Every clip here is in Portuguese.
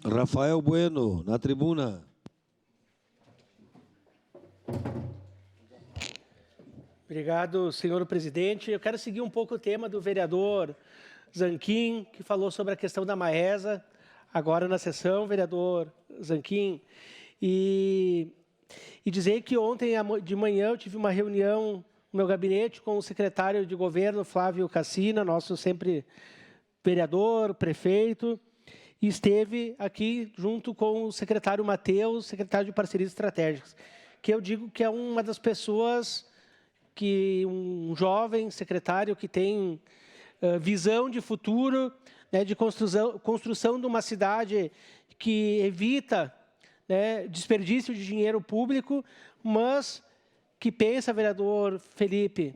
Rafael Bueno, na tribuna. Obrigado, senhor presidente. Eu quero seguir um pouco o tema do vereador Zanquim, que falou sobre a questão da Maesa, agora na sessão, vereador Zanquim. E dizer que ontem de manhã eu tive uma reunião no meu gabinete com o secretário de governo, Flávio Cassina, nosso sempre vereador, prefeito, e esteve aqui junto com o secretário Matheus, secretário de Parcerias Estratégicas, que eu digo que é uma das pessoas que um jovem secretário que tem visão de futuro, né, de construção de uma cidade que evita, né, desperdício de dinheiro público, mas que pensa, vereador Felipe,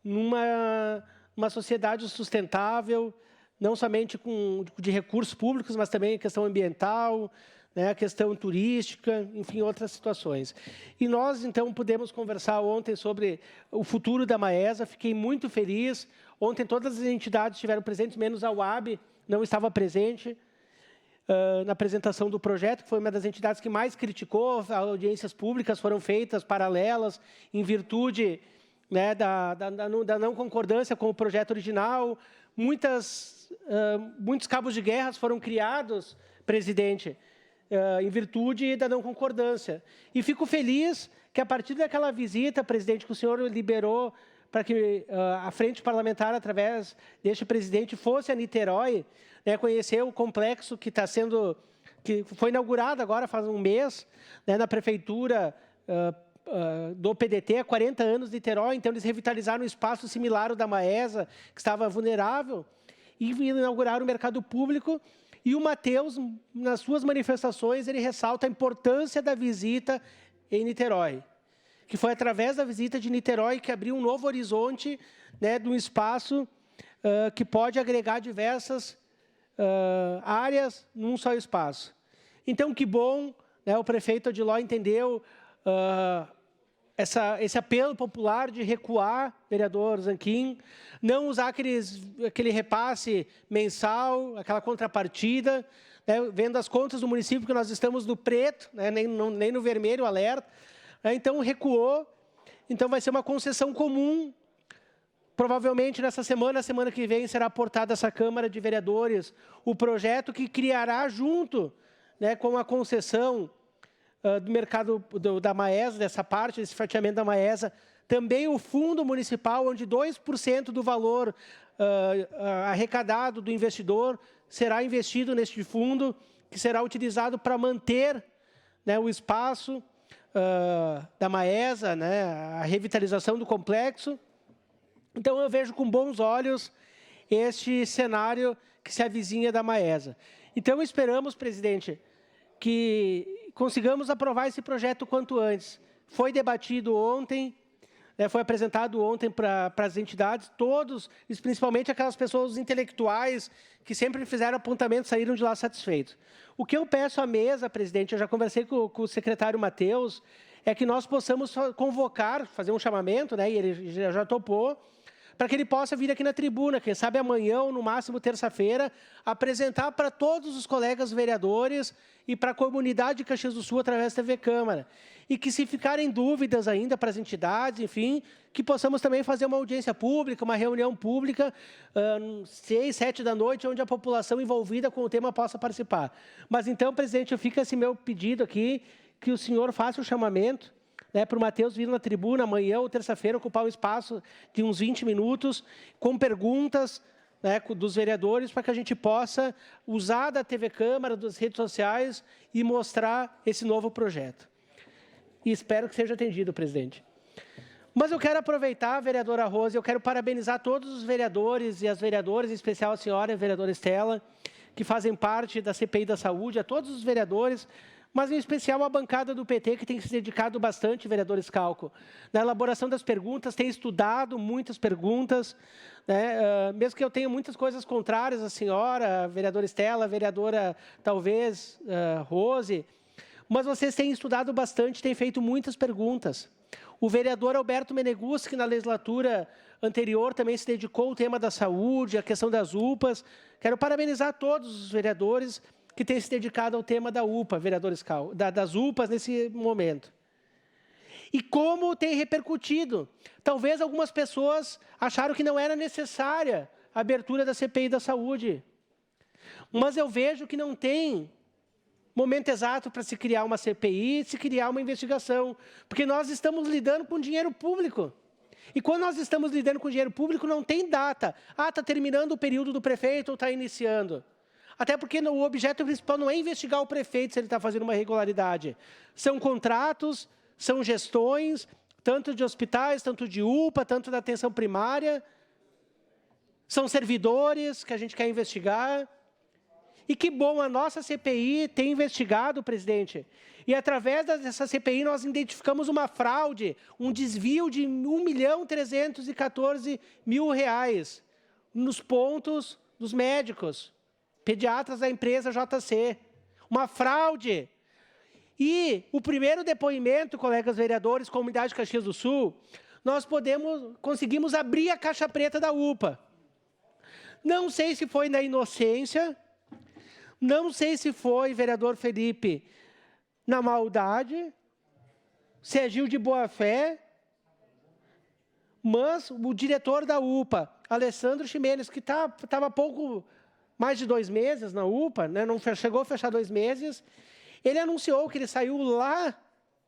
numa sociedade sustentável, não somente de recursos públicos, mas também a questão ambiental, né, a questão turística, enfim, outras situações. E nós, então, pudemos conversar ontem sobre o futuro da Maesa, fiquei muito feliz. Ontem todas as entidades estiveram presentes, menos a UAB não estava presente na apresentação do projeto, que foi uma das entidades que mais criticou. As audiências públicas foram feitas paralelas, em virtude, né, da não concordância com o projeto original. Muitos cabos de guerra foram criados, presidente, em virtude da não concordância. E fico feliz que, a partir daquela visita, presidente, que o senhor liberou para que a frente parlamentar, através deste presidente, fosse a Niterói, né, conhecer o complexo que foi inaugurado agora faz um mês, né, na prefeitura do PDT, há 40 anos de Niterói. Então, eles revitalizaram um espaço similar ao da Maesa, que estava vulnerável, e inauguraram o mercado público. E o Matheus, nas suas manifestações, ele ressalta a importância da visita em Niterói, que foi através da visita de Niterói que abriu um novo horizonte, né, de um espaço que pode agregar diversas áreas num só espaço. Então, que bom, né, o prefeito Odiló entendeu esse apelo popular de recuar, vereador Zanquim, não usar aquele repasse mensal, aquela contrapartida, né, vendo as contas do município que nós estamos no preto, né, nem no vermelho, alerta. Então, recuou. Então, vai ser uma concessão comum. Provavelmente, nessa semana, a semana que vem, será aportado a essa Câmara de Vereadores o projeto que criará, junto, né, com a concessão do mercado da Maesa, dessa parte, desse fatiamento da Maesa, também o fundo municipal, onde 2% do valor arrecadado do investidor será investido neste fundo, que será utilizado para manter, né, o espaço da Maesa, né, a revitalização do complexo. Então, eu vejo com bons olhos este cenário que se avizinha da Maesa. Então, esperamos, presidente, que consigamos aprovar esse projeto quanto antes. Foi debatido ontem, né, foi apresentado ontem para as entidades, todos, principalmente aquelas pessoas intelectuais que sempre fizeram apontamentos, saíram de lá satisfeitos. O que eu peço à mesa, presidente, eu já conversei com o secretário Matheus, é que nós possamos convocar, fazer um chamamento, né, e ele já topou, para que ele possa vir aqui na tribuna, quem sabe amanhã ou no máximo terça-feira, apresentar para todos os colegas vereadores e para a comunidade de Caxias do Sul através da TV Câmara. E que, se ficarem dúvidas ainda para as entidades, enfim, que possamos também fazer uma audiência pública, uma reunião pública, 6, 7 da noite, onde a população envolvida com o tema possa participar. Mas então, presidente, fica esse meu pedido aqui, que o senhor faça o chamamento, né, para o Matheus vir na tribuna amanhã ou terça-feira, ocupar um espaço de uns 20 minutos, com perguntas, né, dos vereadores, para que a gente possa usar da TV Câmara, das redes sociais e mostrar esse novo projeto. E espero que seja atendido, presidente. Mas eu quero aproveitar, vereadora Rose, eu quero parabenizar todos os vereadores e as vereadoras, em especial a senhora, a vereadora Estela, que fazem parte da CPI da Saúde, a todos os vereadores, mas em especial a bancada do PT, que tem se dedicado bastante, vereador Scalco, na elaboração das perguntas, tem estudado muitas perguntas, né, mesmo que eu tenha muitas coisas contrárias à senhora, a vereadora Estela, a vereadora, talvez, Rose, mas vocês têm estudado bastante, têm feito muitas perguntas. O vereador Alberto Meneguzzi, que na legislatura anterior também se dedicou ao tema da saúde, à questão das UPAs. Quero parabenizar todos os vereadores, que tem se dedicado ao tema da UPA, vereador Scal, das UPAs nesse momento. E como tem repercutido. Talvez algumas pessoas acharam que não era necessária a abertura da CPI da saúde. Mas eu vejo que não tem momento exato para se criar uma CPI, se criar uma investigação. Porque nós estamos lidando com dinheiro público. E quando nós estamos lidando com dinheiro público, não tem data. Ah, está terminando o período do prefeito ou está iniciando. Até porque o objeto principal não é investigar o prefeito se ele está fazendo uma irregularidade. São contratos, são gestões, tanto de hospitais, tanto de UPA, tanto da atenção primária. São servidores que a gente quer investigar. E que bom, a nossa CPI tem investigado, presidente. E através dessa CPI nós identificamos uma fraude, um desvio de R$ 1.314.000 nos pontos dos médicos, pediatras da empresa JC. Uma fraude. E o primeiro depoimento, colegas vereadores, Comunidade de Caxias do Sul, nós conseguimos abrir a caixa preta da UPA. Não sei se foi na inocência, não sei se foi, vereador Felipe, na maldade, se agiu de boa fé, mas o diretor da UPA, Alessandro Ximenes, que estava há pouco mais de 2 meses na UPA, né, não chegou a fechar 2 meses, ele anunciou que ele saiu lá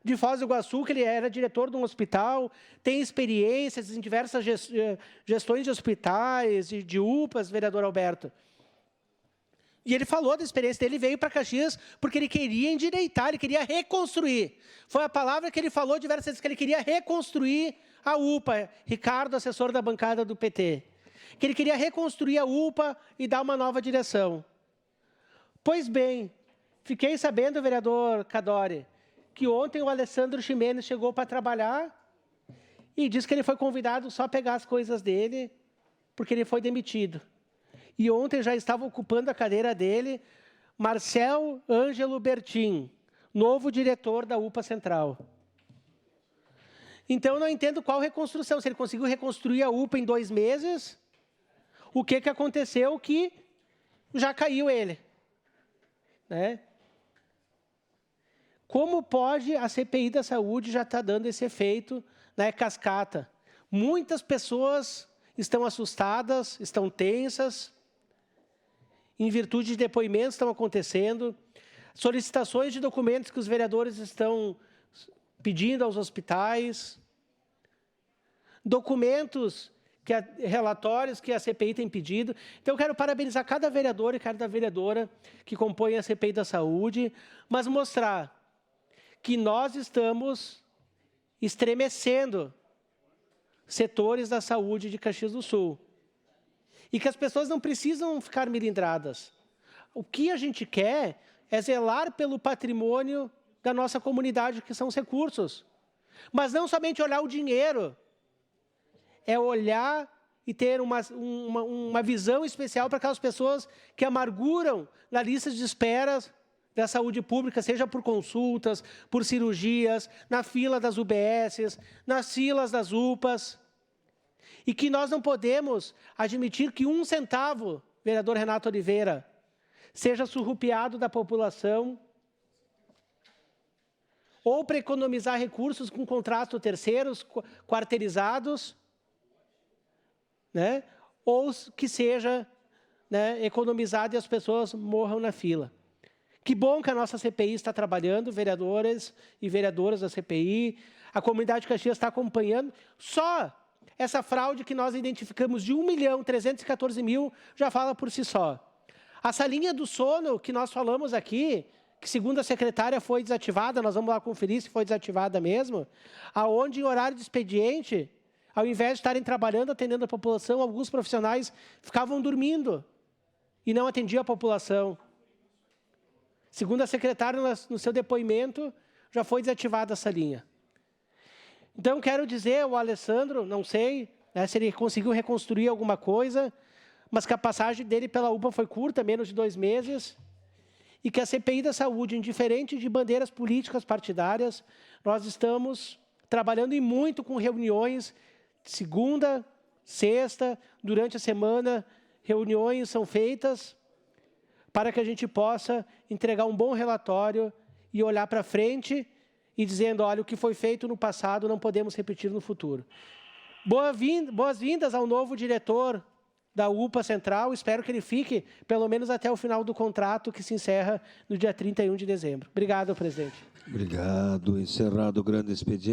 de Foz do Iguaçu, que ele era diretor de um hospital, tem experiências em diversas gestões de hospitais, de UPAs, vereador Alberto. E ele falou da experiência dele, veio para Caxias porque ele queria endireitar, ele queria reconstruir. Foi a palavra que ele falou diversas vezes, que ele queria reconstruir a UPA. Ricardo, assessor da bancada do PT. Que ele queria reconstruir a UPA e dar uma nova direção. Pois bem, fiquei sabendo, vereador Cadore, que ontem o Alessandro Ximenes chegou para trabalhar e disse que ele foi convidado só a pegar as coisas dele, porque ele foi demitido. E ontem já estava ocupando a cadeira dele Marcel Ângelo Bertin, novo diretor da UPA Central. Então, eu não entendo qual reconstrução. Se ele conseguiu reconstruir a UPA em 2 meses, o que aconteceu que já caiu ele. Né? Como pode a CPI da saúde já estar dando esse efeito, né, cascata? Muitas pessoas estão assustadas, estão tensas, em virtude de depoimentos que estão acontecendo, solicitações de documentos que os vereadores estão pedindo aos hospitais, documentos, relatórios que a CPI tem pedido. Então, eu quero parabenizar cada vereador e cada vereadora que compõe a CPI da saúde, mas mostrar que nós estamos estremecendo setores da saúde de Caxias do Sul. E que as pessoas não precisam ficar melindradas. O que a gente quer é zelar pelo patrimônio da nossa comunidade, que são os recursos. Mas não somente olhar o dinheiro, é olhar e ter uma visão especial para aquelas pessoas que amarguram na lista de espera da saúde pública, seja por consultas, por cirurgias, na fila das UBSs, nas filas das UPAs. E que nós não podemos admitir que 1 centavo, vereador Renato Oliveira, seja surrupiado da população ou para economizar recursos com contratos terceiros, quarteirizados, né? Ou que seja, né, economizado e as pessoas morram na fila. Que bom que a nossa CPI está trabalhando, vereadores e vereadoras da CPI, a comunidade de Caxias está acompanhando. Só essa fraude que nós identificamos de 1.314.000 já fala por si só. A salinha do sono que nós falamos aqui, que segundo a secretária foi desativada, nós vamos lá conferir se foi desativada mesmo, aonde em horário de expediente, ao invés de estarem trabalhando, atendendo a população, alguns profissionais ficavam dormindo e não atendiam a população. Segundo a secretária, no seu depoimento, já foi desativada essa linha. Então, quero dizer ao Alessandro, não sei, né, se ele conseguiu reconstruir alguma coisa, mas que a passagem dele pela UPA foi curta, menos de 2 meses, e que a CPI da saúde, indiferente de bandeiras políticas partidárias, nós estamos trabalhando e muito com reuniões, segunda, sexta, durante a semana, reuniões são feitas para que a gente possa entregar um bom relatório e olhar para frente e dizendo, olha, o que foi feito no passado não podemos repetir no futuro. Boas-vindas ao novo diretor da UPA Central. Espero que ele fique pelo menos até o final do contrato, que se encerra no dia 31 de dezembro. Obrigado, presidente. Obrigado. Encerrado o grande expediente.